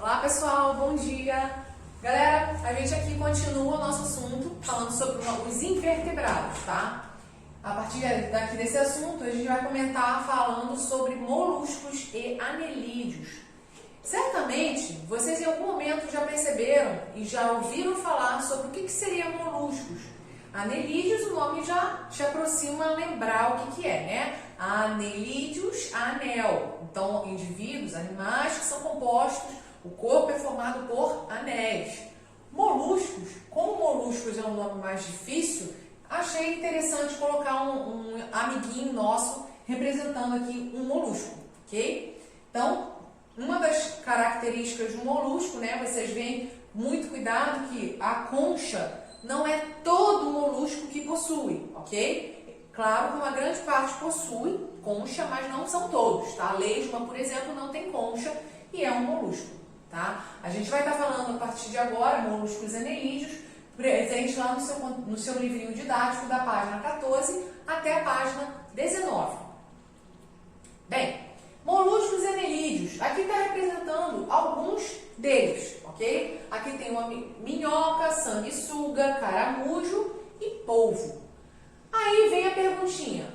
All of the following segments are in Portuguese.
Olá pessoal, bom dia! Galera, a gente aqui continua o nosso assunto falando sobre os invertebrados, tá? A partir daqui desse assunto, a gente vai comentar falando sobre moluscos e anelídeos. Certamente, vocês em algum momento já perceberam e já ouviram falar sobre o que seriam moluscos. Anelídeos, o nome já te aproxima a lembrar o que é, né? Anelídeos, anel. Então, indivíduos, animais que são compostos, o corpo é formado por anéis. Moluscos, como moluscos é um nome mais difícil, achei interessante colocar um amiguinho nosso representando aqui um molusco, ok? Então, uma das características do molusco, né? Vocês veem muito cuidado que a concha não é todo molusco que possui, ok? Claro que uma grande parte possui concha, mas não são todos, tá? A lesma, por exemplo, não tem concha e é um molusco, tá? A gente vai estar falando a partir de agora, moluscos anelídeos, presente lá no seu livrinho didático da página 14 até a página 19. Bem, moluscos anelídeos, aqui está representando alguns deles, ok? Aqui tem uma minhoca, sanguessuga, caramujo e polvo. Aí vem a perguntinha.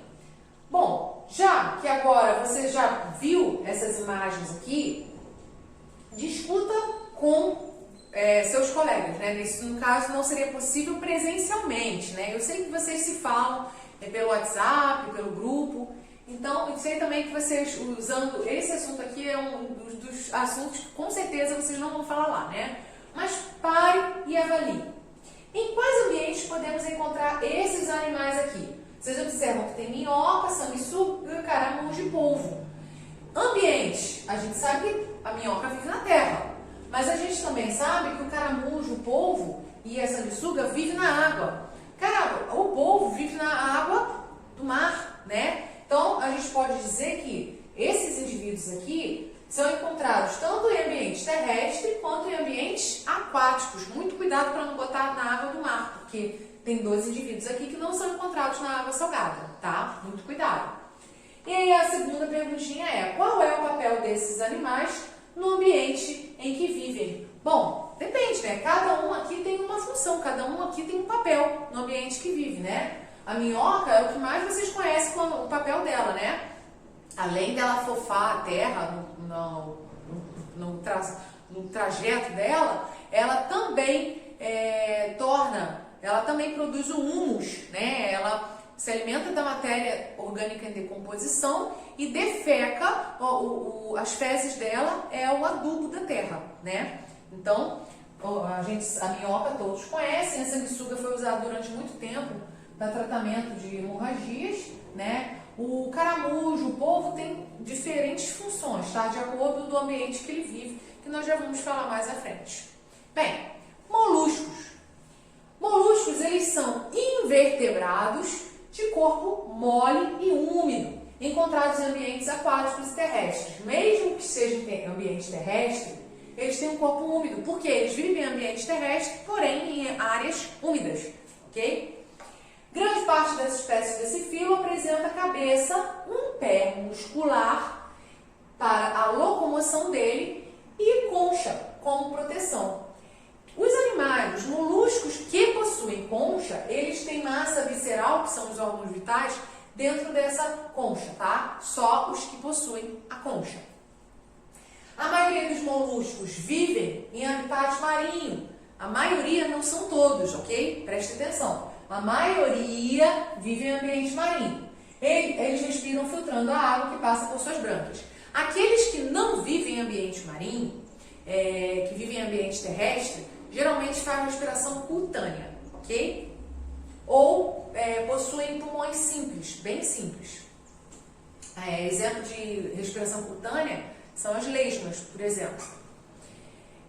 Bom, já que agora você já viu essas imagens aqui, discuta com seus colegas, né? Isso, no caso, não seria possível presencialmente, né? Eu sei que vocês se falam pelo WhatsApp, pelo grupo. Então, eu sei também que vocês, usando esse assunto aqui, é um dos assuntos que com certeza vocês não vão falar lá, né? Mas pare e avalie. Em quais ambientes podemos encontrar esses animais aqui? Vocês observam que tem minhoca, sanguessuga, caramujo e polvo. Ambiente, a gente sabe que a minhoca vive na terra, mas a gente também sabe que o caramujo, o polvo e a sanguessuga vivem na água. Cara, o polvo vive na água do mar, né? Então, a gente pode dizer que esses indivíduos aqui são encontrados tanto em ambiente terrestre quanto em ambientes aquáticos. Muito cuidado para não botar na água do mar, porque tem dois indivíduos aqui que não são encontrados na água salgada, tá? Muito cuidado. E aí a segunda perguntinha é, qual é o papel desses animais no ambiente em que vivem? Bom, depende, né? Cada um aqui tem uma função, cada um aqui tem um papel no ambiente que vive, né? A minhoca é o que mais vocês conhecem como o papel dela, né? Além dela fofar a terra no trajeto dela, ela também ela também produz o humus, né? Ela se alimenta da matéria orgânica em decomposição e defeca, as fezes dela é o adubo da terra, né? Então, a minhoca todos conhecem, a sanguessuga foi usada durante muito tempo para tratamento de hemorragias, né? O caramujo, o polvo tem diferentes funções, tá? De acordo do ambiente que ele vive, que nós já vamos falar mais à frente. Bem, moluscos. Moluscos, eles são invertebrados de corpo mole e úmido, encontrados em ambientes aquáticos e terrestres. Mesmo que seja em ambiente terrestre, eles têm um corpo úmido, porque eles vivem em ambiente terrestre, porém em áreas úmidas, ok? Grande parte das espécies desse filo apresenta cabeça, um pé muscular para a locomoção dele e concha como proteção. Os animais, os moluscos que possuem concha, eles têm massa visceral, que são os órgãos vitais, dentro dessa concha, tá? Só os que possuem a concha. A maioria dos moluscos vivem em habitat marinho. A maioria, não são todos, ok? Preste atenção. A maioria vive em ambiente marinho. Eles respiram filtrando a água que passa por suas brânquias. Aqueles que não vivem em ambiente marinho, que vivem em ambiente terrestre, geralmente fazem respiração cutânea, ok? Ou possuem pulmões simples, bem simples. Exemplo de respiração cutânea são as lesmas, por exemplo.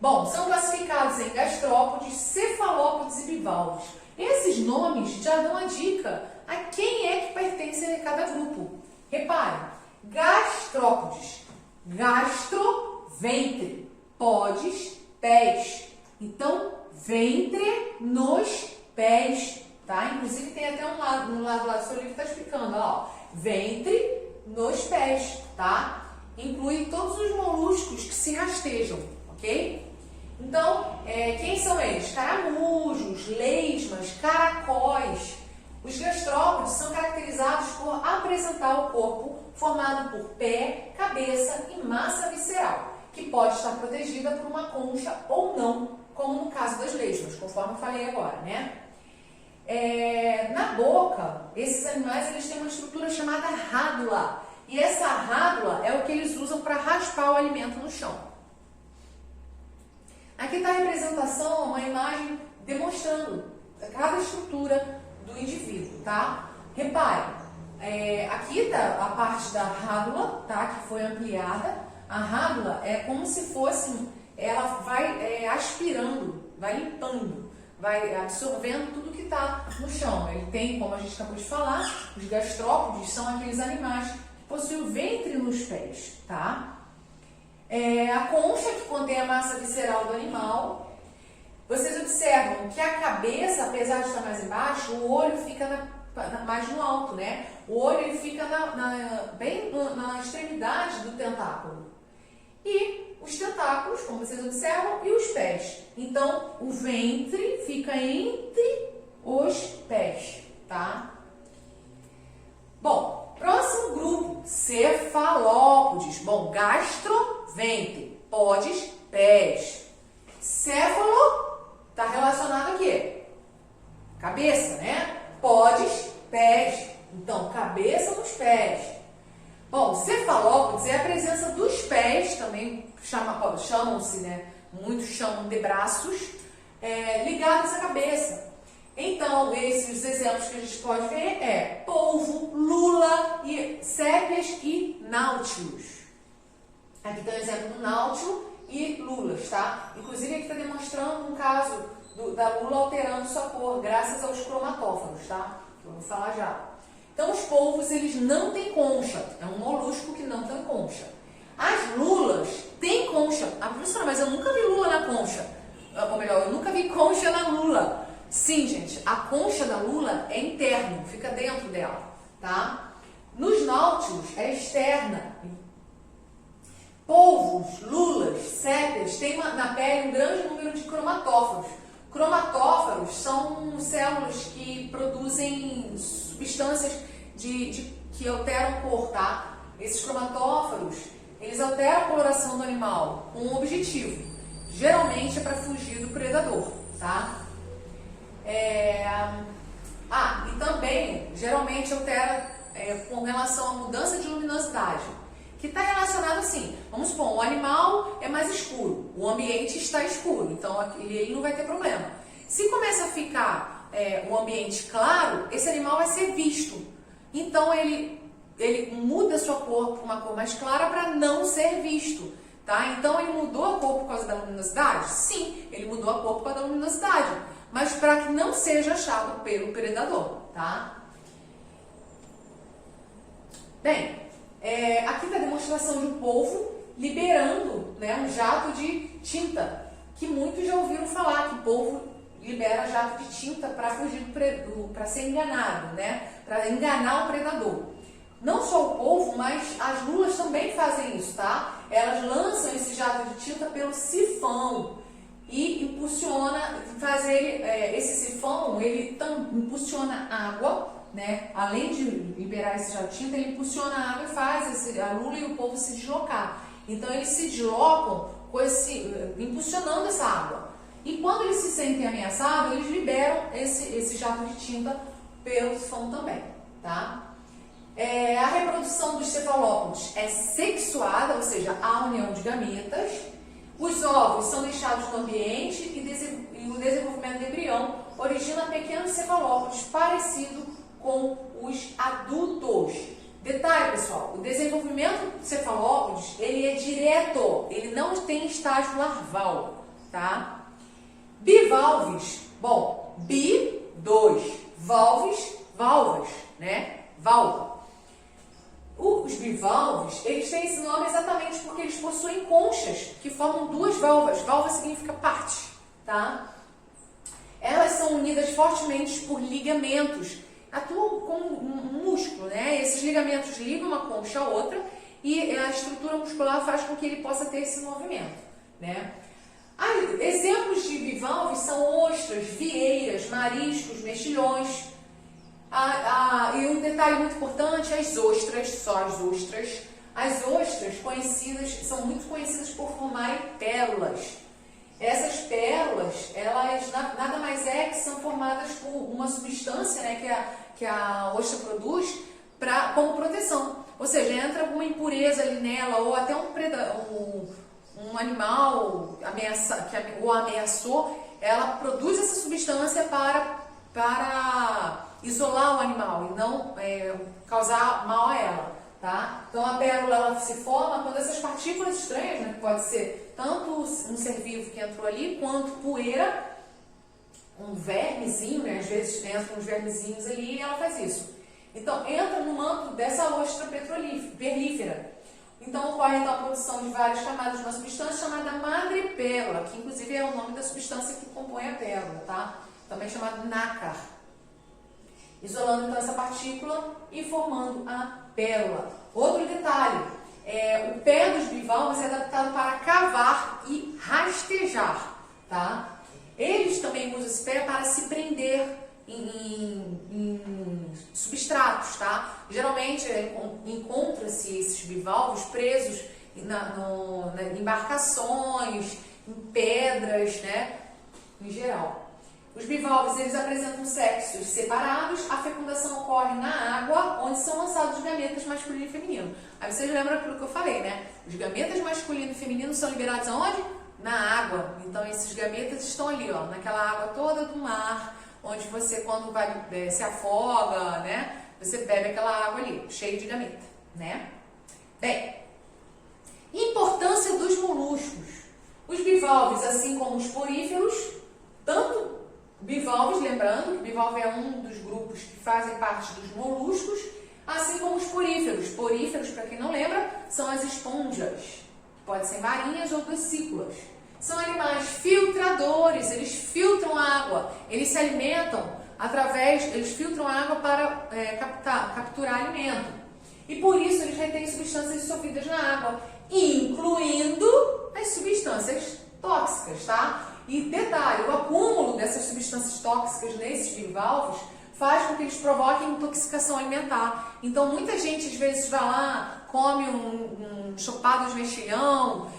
Bom, são classificados em gastrópodes, cefalópodes e bivalves. Esses nomes já dão a dica a quem é que pertence a cada grupo. Repare, gastrópodes, gastro, ventre, podes, pés. Então, ventre nos pés, tá? Inclusive tem até um lado, no lado lá do seu livro está explicando, ó, ventre nos pés, tá? Inclui todos os moluscos que se rastejam, ok? Então, quem são eles? Caramujos, lesmas, caracóis. Os gastrópodes são caracterizados por apresentar o corpo formado por pé, cabeça e massa visceral, que pode estar protegida por uma concha ou não, como no caso das lesmas, conforme eu falei agora, né? Na boca, esses animais eles têm uma estrutura chamada rádula, e essa rádula é o que eles usam para raspar o alimento no chão. Aqui está a representação, uma imagem demonstrando cada estrutura do indivíduo, tá? Repare, aqui está a parte da rádula, tá? Que foi ampliada. A rádula é como se fosse, ela vai aspirando, vai limpando, vai absorvendo tudo que está no chão. Ele tem, como a gente acabou de falar, os gastrópodes são aqueles animais que possuem o ventre nos pés, tá? A concha, que contém a massa visceral do animal. Vocês observam que a cabeça, apesar de estar mais embaixo, o olho fica mais no alto, né? O olho ele fica bem na extremidade do tentáculo. E os tentáculos, como vocês observam, e os pés. Então, o ventre fica entre os pés, tá? Bom, próximo grupo, cefalópodes. Bom, gastro, ventre, podes, pés. Céfalo está relacionado a quê? Cabeça, né? Podes, pés. Então, cabeça nos pés. Bom, cefalópodes é a presença dos pés, também chamam-se, né? Muitos chamam de braços, ligados à cabeça. Então, esses exemplos que a gente pode ver é polvo, lula, e sépias e náutilos. Aqui tem o exemplo do náutilo e lulas, tá? Inclusive aqui está demonstrando um caso da lula alterando sua cor, graças aos cromatóforos, tá? Que eu vou falar já. Então, os polvos, eles não têm concha. É um molusco que não tem concha. As lulas têm concha. Ah, professora, mas eu nunca vi lula na concha. Ou melhor, eu nunca vi concha na lula. Sim, gente, a concha da lula é interna, fica dentro dela, tá? Nos náutilos é externa. Polvos, lulas, sépias têm na pele um grande número de cromatóforos. Cromatóforos são células que produzem substâncias que alteram a cor, tá? Esses cromatóforos, eles alteram a coloração do animal com um objetivo. Geralmente é para fugir do predador, tá? E também, geralmente altera com relação à mudança de luminosidade, que está relacionado assim, vamos supor, o animal é mais escuro, o ambiente está escuro, então ele não vai ter problema. Se começa a ficar um ambiente claro, esse animal vai ser visto. Então ele muda a sua cor para uma cor mais clara para não ser visto. Tá? Então ele mudou a cor por causa da luminosidade? Sim, ele mudou a cor por causa da luminosidade, mas para que não seja achado pelo predador. Tá? Bem, aqui está a demonstração de um polvo liberando, né, um jato de tinta, que muitos já ouviram falar que o polvo libera jato de tinta para fugir para ser enganado, né, para enganar o predador. Não só o polvo, mas as lulas também fazem isso, tá? Elas lançam esse jato de tinta pelo sifão e impulsiona, esse sifão, ele impulsiona água, né? Além de liberar esse jato de tinta, ele impulsiona a água e faz a lula e o polvo se deslocar. Então eles se deslocam impulsionando essa água. E quando eles se sentem ameaçados, eles liberam esse jato de tinta pelo sifão também, tá? A reprodução dos cefalópodes é sexuada, ou seja, há união de gametas. Os ovos são deixados no ambiente e o desenvolvimento do embrião origina pequenos cefalópodes parecidos com os adultos. Detalhe, pessoal, o desenvolvimento de cefalópodes, ele é direto, ele não tem estágio larval, tá? Bivalves, bom, dois, valvas, né? Valva. Os bivalves, eles têm esse nome exatamente porque eles possuem conchas que formam duas valvas. Valva significa parte, tá? Elas são unidas fortemente por ligamentos. Atuam como um músculo, né? Esses ligamentos ligam uma concha a outra e a estrutura muscular faz com que ele possa ter esse movimento, né? Exemplos de bivalves são ostras, vieiras, mariscos, mexilhões. E um detalhe muito importante, as ostras, só as ostras. As ostras são muito conhecidas por formarem pérolas. Essas pérolas, elas nada mais é que são formadas por uma substância, né, que a ostra produz como proteção. Ou seja, entra alguma impureza ali nela, ou até um animal que o ameaçou, ela produz essa substância para isolar o animal e não causar mal a ela. Tá? Então a pérola ela se forma quando essas partículas estranhas, né, que pode ser tanto um ser vivo que entrou ali, quanto poeira, um vermezinho, né, às vezes entram uns vermezinhos ali e ela faz isso. Então entra no manto dessa ostra petrolífera. Então ocorre então, a produção de várias camadas de uma substância chamada madrepérola, que inclusive é o nome da substância que compõe a pérola, tá? Também chamada nácar. Isolando então essa partícula e formando a pérola. Outro detalhe, o pé dos bivalves é adaptado para cavar e rastejar, tá? Eles também usam esse pé para se prender em substratos, tá? Geralmente encontra-se esses bivalves presos em embarcações, em pedras, né? Em geral. Os bivalves, eles apresentam sexos separados, a fecundação ocorre na água, onde são lançados os gametas masculino e feminino. Aí vocês lembram aquilo que eu falei, né? Os gametas masculino e feminino são liberados aonde? Na água. Então esses gametas estão ali, ó, naquela água toda do mar, onde você, quando se afoga, né? Você bebe aquela água ali, cheia de gameta, né? Bem, importância dos moluscos. Os bivalves, assim como os poríferos, tanto bivalves, lembrando que bivalve é um dos grupos que fazem parte dos moluscos, assim como os poríferos. Poríferos, para quem não lembra, são as esponjas, pode ser marinhas ou vesículas. São animais filtradores, eles filtram água, eles se alimentam eles filtram água para capturar alimento. E por isso eles retêm substâncias dissolvidas na água, incluindo as substâncias tóxicas, tá? E detalhe, o acúmulo dessas substâncias tóxicas nesses bivalves faz com que eles provoquem intoxicação alimentar. Então muita gente às vezes vai lá, come um ensopado de mexilhão,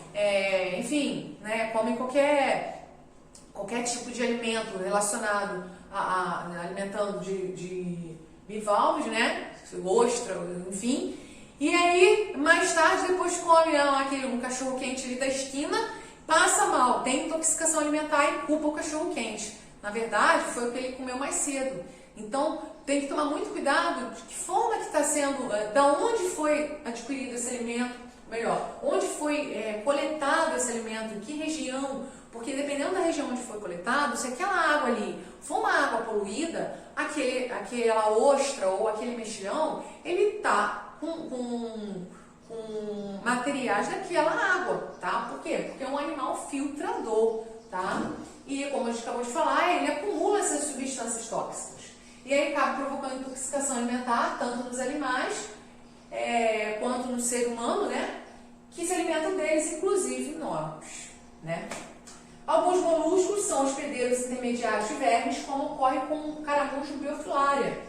enfim, né, come qualquer tipo de alimento relacionado alimentando de bivalves, né, ostra, enfim. E aí, mais tarde, depois come um cachorro quente ali da esquina, passa mal, tem intoxicação alimentar e culpa o cachorro quente. Na verdade, foi o que ele comeu mais cedo. Então, tem que tomar muito cuidado de que forma que está sendo, da onde foi adquirido esse alimento, melhor, onde foi coletado esse alimento, em que região, porque dependendo da região onde foi coletado, se aquela água ali for uma água poluída, aquela ostra ou aquele mexilhão, ele está com materiais daquela água, tá? Por quê? Porque é um animal filtrador, tá? E como a gente acabou de falar, ele acumula essas substâncias tóxicas. E aí acaba provocando intoxicação alimentar, tanto nos animais quanto no ser humano, né? Que se alimentam deles, inclusive nós, né? Alguns moluscos são hospedeiros intermediários de vermes, como ocorre com o caramujo Biofilaria,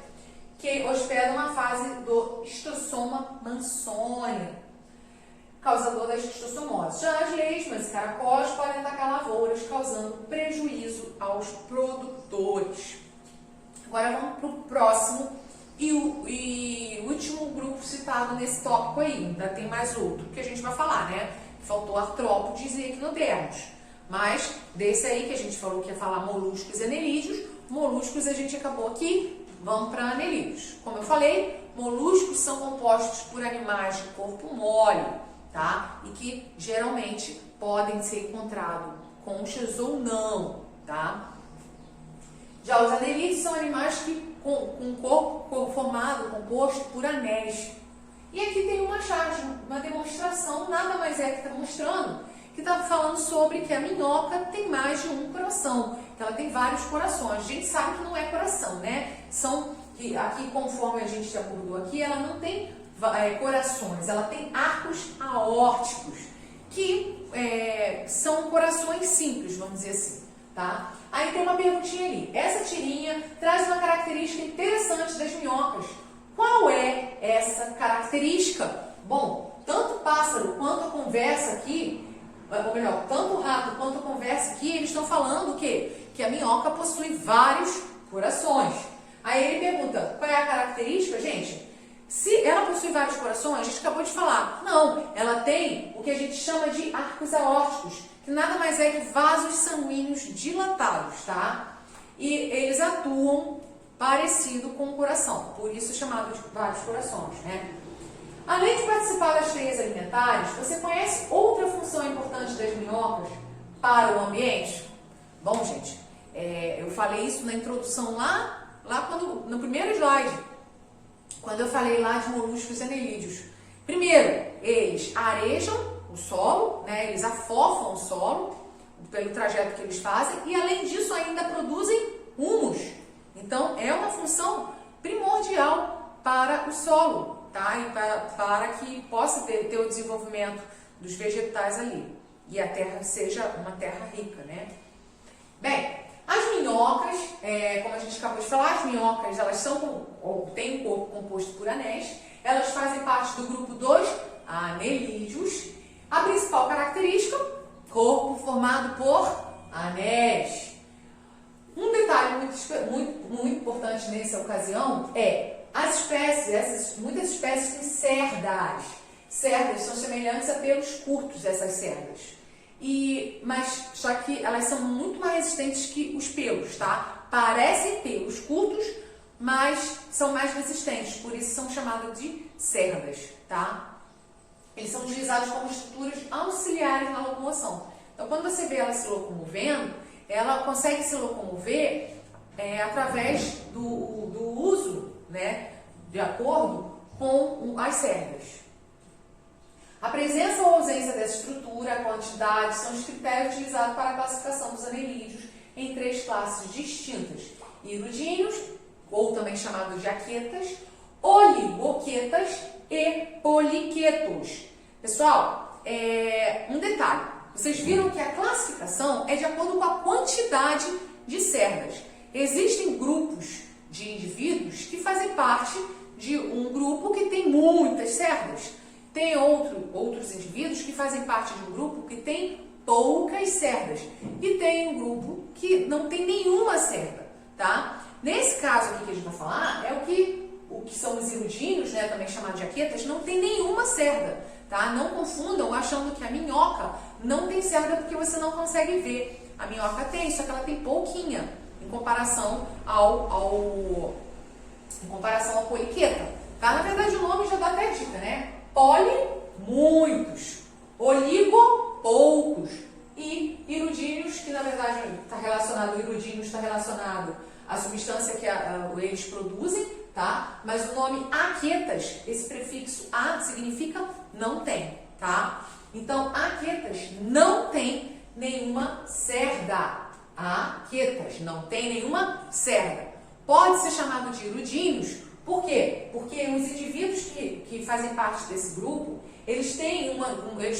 que hospeda uma fase do Schistosoma mansoni, causador da esquistossomose. Já as lesmas e caracóis podem atacar lavouras, causando prejuízo aos produtores. Agora vamos para o próximo e último grupo citado nesse tópico aí. Ainda tem mais outro que a gente vai falar, né? Faltou artrópodes e equinodermos. Mas desse aí que a gente falou que ia falar moluscos e anelídeos, moluscos a gente acabou aqui, vamos para anelídeos. Como eu falei, moluscos são compostos por animais de corpo mole, tá? E que geralmente podem ser encontrados conchas ou não, tá? Já os anelídeos são animais com um corpo composto por anéis. E aqui tem uma charge, uma demonstração, nada mais é que está mostrando, que está falando sobre que a minhoca tem mais de um coração, que ela tem vários corações. A gente sabe que não é coração, né? Aqui, conforme a gente abordou aqui, ela não tem corações, ela tem arcos aórticos, que são corações simples, vamos dizer assim, tá? Aí tem uma perguntinha ali. Essa tirinha traz uma característica interessante das minhocas. Qual é essa característica? Bom, tanto o pássaro quanto a conversa aqui, ou melhor, tanto o rato quanto a conversa aqui, eles estão falando o quê? Que a minhoca possui vários corações. Aí ele pergunta, qual é a característica, gente? Se ela possui vários corações, a gente acabou de falar. Não, ela tem o que a gente chama de arcos aórticos, que nada mais é que vasos sanguíneos dilatados, tá? E eles atuam parecido com o coração, por isso é chamado de vários corações, né? Além de participar das cadeias alimentares, você conhece outra função importante das minhocas para o ambiente? Bom, gente, eu falei isso na introdução lá no primeiro slide, quando eu falei lá de moluscos e anelídeos. Primeiro, eles arejam o solo, né? Eles afofam o solo pelo trajeto que eles fazem e, além disso, ainda produzem humus. Então, é uma função primordial para o solo, tá? E para que possa ter o desenvolvimento dos vegetais ali e a terra seja uma terra rica, né? Bem, as minhocas, como a gente acabou de falar, as minhocas, elas têm um corpo composto por anéis, elas fazem parte do grupo dos anelídeos. A principal característica, corpo formado por anéis. Um detalhe muito importante nessa ocasião é as espécies, muitas espécies têm cerdas. Cerdas são semelhantes a pelos curtos, essas cerdas. Mas só que elas são muito mais resistentes que os pelos, tá? Parecem pelos curtos, mas são mais resistentes, por isso são chamados de cerdas, tá? Eles são utilizados como estruturas auxiliares na locomoção. Então, quando você vê ela se locomovendo, ela consegue se locomover através do uso, né, de acordo com as cerdas. A presença ou ausência dessa estrutura, a quantidade, são os critérios utilizados para a classificação dos anelídeos em 3 classes distintas: hirudíneos, ou também chamados de aquetas, oligoquetas e poliquetos. Pessoal, um detalhe. Vocês viram que a classificação é de acordo com a quantidade de cerdas. Existem grupos de indivíduos que fazem parte de um grupo que tem muitas cerdas. Tem outros indivíduos que fazem parte de um grupo que tem poucas cerdas. E tem um grupo que não tem nenhuma cerda, tá? Nesse caso aqui que a gente vai falar, o que são os hirudíneos, né, também chamados de aquetas, não tem nenhuma cerda, tá? Não confundam achando que a minhoca não tem cerda porque você não consegue ver. A minhoca tem, só que ela tem pouquinha em comparação ao poliqueta, tá? Na verdade o nome já dá até dica, né? Poli, muitos. Oligo, poucos. E hirudíneos, que na verdade está relacionado à substância que eles produzem, tá? Mas o nome aquetas, esse prefixo a significa não tem, tá? Então, aquetas não tem nenhuma cerda. Aquetas não tem nenhuma cerda. Pode ser chamado de hirudíneos. Por quê? Porque os indivíduos que fazem parte desse grupo, eles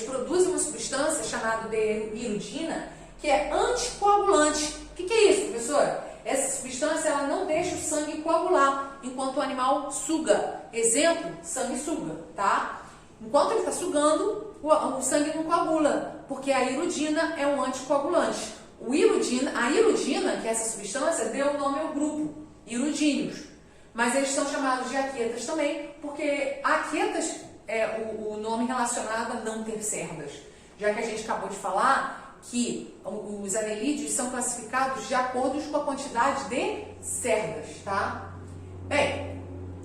produzem uma substância chamada de hirudina, que é anticoagulante. O que é isso, professora? Essa substância ela não deixa o sangue coagular enquanto o animal suga. Exemplo, sanguessuga, tá? Enquanto ele está sugando, o sangue não coagula, porque a hirudina é um anticoagulante. A hirudina, que é essa substância, deu o nome ao grupo, hirudíneos. Mas eles são chamados de aquetas também, porque aquetas é o nome relacionado a não ter cerdas. Já que a gente acabou de falar que os anelídeos são classificados de acordo com a quantidade de cerdas, tá? Bem,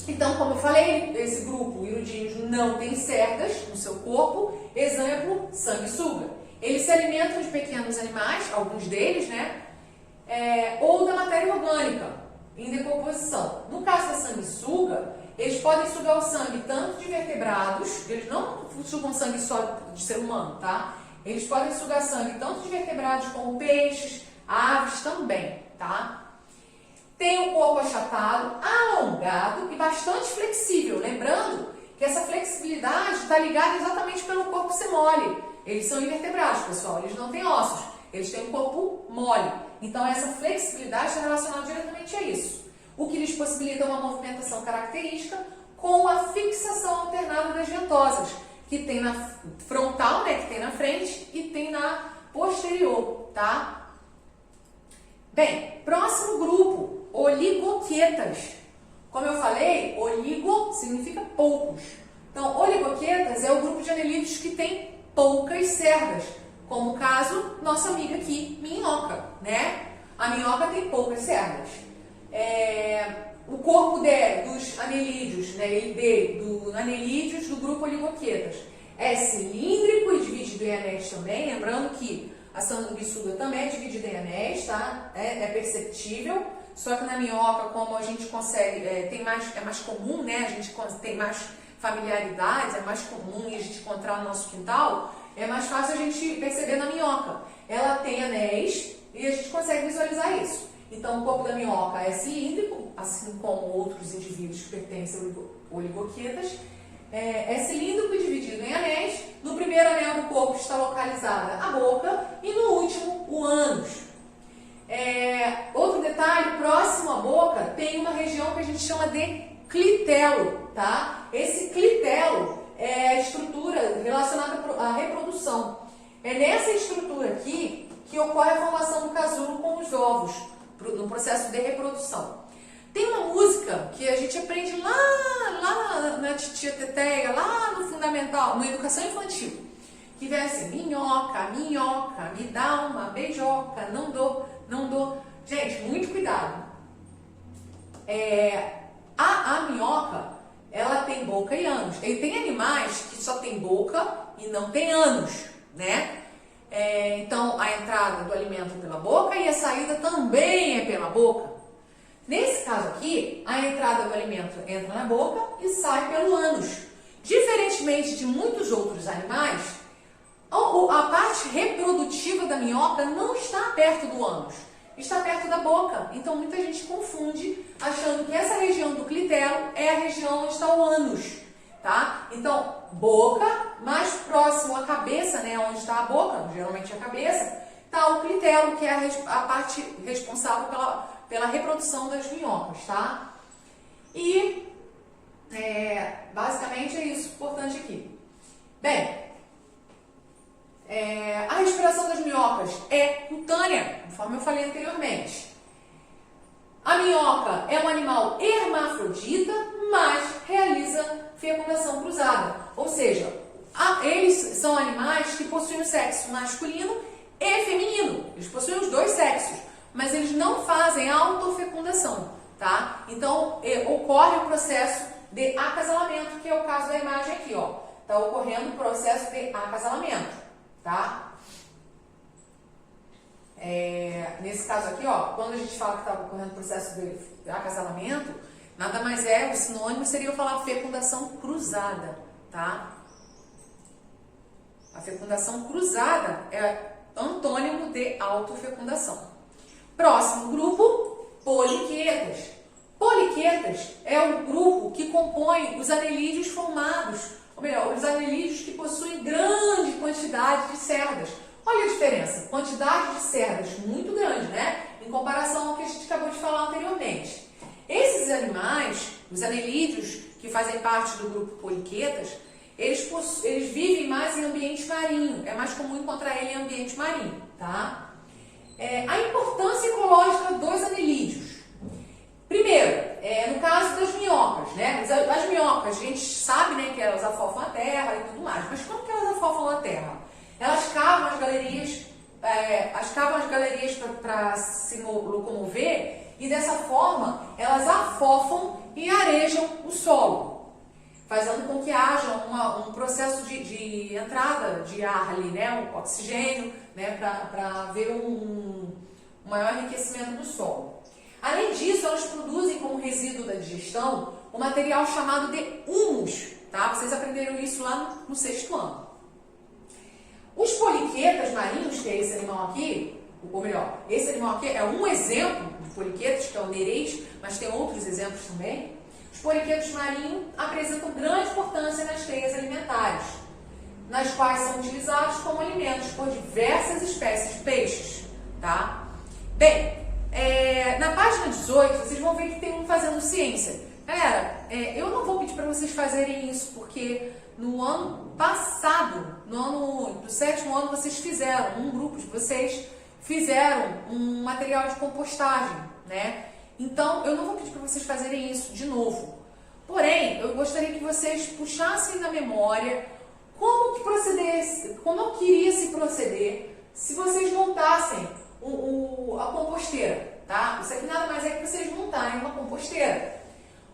então, como eu falei, esse grupo, hirudíneos, não tem cerdas no seu corpo. Exemplo, sanguessuga. Eles se alimentam de pequenos animais, alguns deles, né? Ou da matéria orgânica em decomposição. No caso da sanguessuga, eles podem sugar o sangue tanto de vertebrados, eles não sugam sangue só de ser humano, tá? Eles podem sugar sangue tanto de vertebrados como peixes, aves também, tá? Tem um corpo achatado, alongado e bastante flexível. Lembrando que essa flexibilidade está ligada exatamente pelo corpo ser mole. eles são invertebrados, pessoal, eles não têm ossos, eles têm um corpo mole. Então, essa flexibilidade está relacionada diretamente a isso. O que lhes possibilita uma movimentação característica com a fixação alternada das ventosas, que tem na frontal, né, que tem na frente, e tem na posterior, tá? Bem, próximo grupo, oligoquetas. Como eu falei, oligo significa poucos. Então, oligoquetas é o grupo de anelídeos que tem poucas cerdas, como o caso, nossa amiga aqui, minhoca, né? A minhoca tem poucas cerdas. O corpo dos anelídeos, né, anelídeos do grupo oligoquetas é cilíndrico e dividido em anéis também, lembrando que a sanguessuga também é dividida em anéis, tá? É perceptível, só que na minhoca, como a gente consegue, é mais comum, né? A gente tem mais familiaridade, é mais comum e a gente encontrar no nosso quintal, é mais fácil a gente perceber na minhoca. Ela tem anéis e a gente consegue visualizar isso. Então, o corpo da minhoca é cilíndrico, assim como outros indivíduos que pertencem a oligoquetas. É cilíndrico e dividido em anéis. No primeiro anel do corpo está localizada a boca e no último o ânus. Outro detalhe, próximo à boca tem uma região que a gente chama de clitelo, tá? Esse clitelo é a estrutura relacionada à reprodução. É nessa estrutura aqui que ocorre a formação do casulo com os ovos, no processo de reprodução. Tem uma música que a gente aprende lá na titia Teteia, lá no fundamental, na educação infantil, que vem assim: minhoca, minhoca, me dá uma beijoca, não dou, não dou. Gente, muito cuidado. A minhoca, ela tem boca e ânus. E tem animais que só tem boca e não tem ânus, né? Então, a entrada do alimento é pela boca e a saída também é pela boca. Nesse caso aqui, a entrada do alimento entra na boca e sai pelo ânus. Diferentemente de muitos outros animais, a parte reprodutiva da minhoca não está perto do ânus, está perto da boca. Então, muita gente confunde, achando que essa região do clitelo é a região onde está o ânus, tá? Então, boca, mais próximo à cabeça, né, onde está a boca, geralmente a cabeça, está o clitelo, que é a parte responsável pela reprodução das minhocas, tá? E, basicamente é isso importante aqui. Bem, a respiração das minhocas é cutânea, conforme eu falei anteriormente. A minhoca é um animal hermafrodita, mas realiza fecundação cruzada. Ou seja, eles são animais que possuem o sexo masculino e feminino. Eles possuem os dois sexos, mas eles não fazem autofecundação, tá? Então, ocorre o processo de acasalamento, que é o caso da imagem aqui, ó. Tá ocorrendo o processo de acasalamento, tá? Nesse caso aqui, ó, quando a gente fala que está ocorrendo o processo de acasalamento, nada mais o sinônimo seria eu falar fecundação cruzada, tá? A fecundação cruzada é antônimo de autofecundação. Próximo grupo, poliquetas. Poliquetas é o grupo que compõe os anelídeos formados, ou melhor, os anelídeos que possuem grande quantidade de cerdas. Olha a diferença, quantidade de cerdas muito grande, né? Em comparação ao que a gente acabou de falar anteriormente. Esses animais, os anelídeos que fazem parte do grupo poliquetas, eles vivem mais em ambiente marinho. É mais comum encontrar ele em ambiente marinho, tá? A importância ecológica dos anelídeos. Primeiro, no caso das minhocas, né? As minhocas, a gente sabe, né, que elas afofam a terra e tudo mais. Mas como que elas afofam a terra? Elas cavam as galerias para se locomover e dessa forma elas afofam e arejam o solo, fazendo com que haja um processo de entrada de ar ali, né, o oxigênio, né, para haver um maior enriquecimento do solo. Além disso, elas produzem como resíduo da digestão um material chamado de humus, tá? Vocês aprenderam isso lá no 6º ano. Os poliquetas marinhos, que é esse animal aqui, ou melhor, esse animal aqui é um exemplo de poliquetas, que é o nereis, mas tem outros exemplos também. Os poliquetos marinhos apresentam grande importância nas teias alimentares. nas quais são utilizados como alimentos por diversas espécies de peixes, tá? Bem, na página 18, vocês vão ver que tem um Fazendo Ciência. Galera, eu não vou pedir para vocês fazerem isso, porque no ano passado, no ano do 7º ano, vocês fizeram, um grupo de vocês fizeram um material de compostagem, né? Então, eu não vou pedir para vocês fazerem isso de novo. Porém, eu gostaria que vocês puxassem na memória como que iria se proceder se vocês montassem a composteira, tá? Isso aqui nada mais é que vocês montarem uma composteira.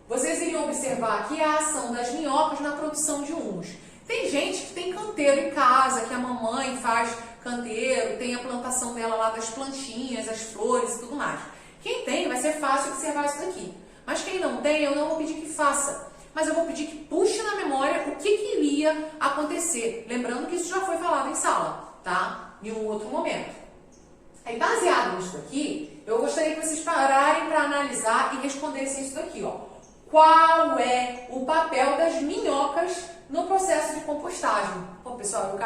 Vocês iriam observar aqui a ação das minhocas na produção de humus. Tem gente que tem canteiro em casa, que a mamãe faz canteiro, tem a plantação dela lá das plantinhas, as flores e tudo mais. Quem tem, vai ser fácil observar isso daqui. Mas quem não tem, eu não vou pedir que faça. Mas eu vou pedir que puxe na memória o que iria acontecer. Lembrando que isso já foi falado em sala, tá? Em um outro momento. Aí, baseado nisso daqui, eu gostaria que vocês pararem para analisar e respondessem isso daqui, ó. Qual é o papel das minhocas no processo de compostagem? Pô, pessoal,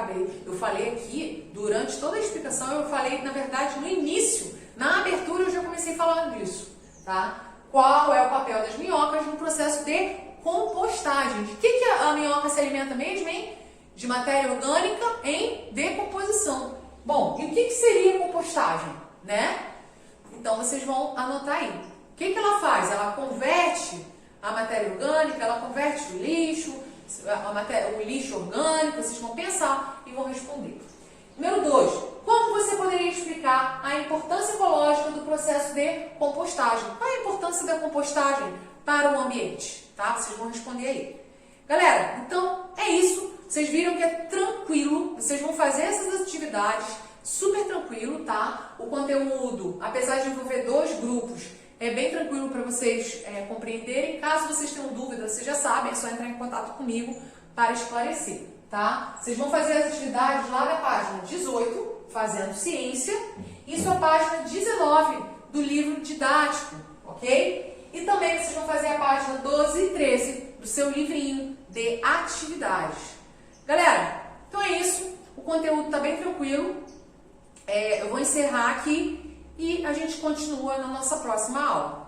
eu falei aqui, durante toda a explicação, eu falei, na verdade, no início, na abertura eu já comecei falando disso, tá? Qual é o papel das minhocas no processo de compostagem? De que a minhoca se alimenta mesmo, hein? De matéria orgânica em decomposição. Bom, e o que seria compostagem, né? Então, vocês vão anotar aí. O que ela faz? Ela converte a matéria orgânica, ela converte o lixo, o lixo orgânico, vocês vão pensar e vão responder. Número 2, como você poderia explicar a importância ecológica do processo de compostagem? Qual é a importância da compostagem para o ambiente? Tá? Vocês vão responder aí. Galera, então é isso. Vocês viram que é tranquilo, vocês vão fazer essas atividades super tranquilo, tá? O conteúdo, apesar de envolver 2 grupos, é bem tranquilo para vocês compreenderem. Caso vocês tenham dúvida, vocês já sabem, é só entrar em contato comigo para esclarecer, tá? Vocês vão fazer as atividades lá na página 18, Fazendo Ciência, e sua página 19 do livro didático, ok? E também vocês vão fazer a página 12 e 13 do seu livrinho de atividades. Galera, então é isso. O conteúdo está bem tranquilo. Eu vou encerrar aqui e a gente continua na nossa próxima aula.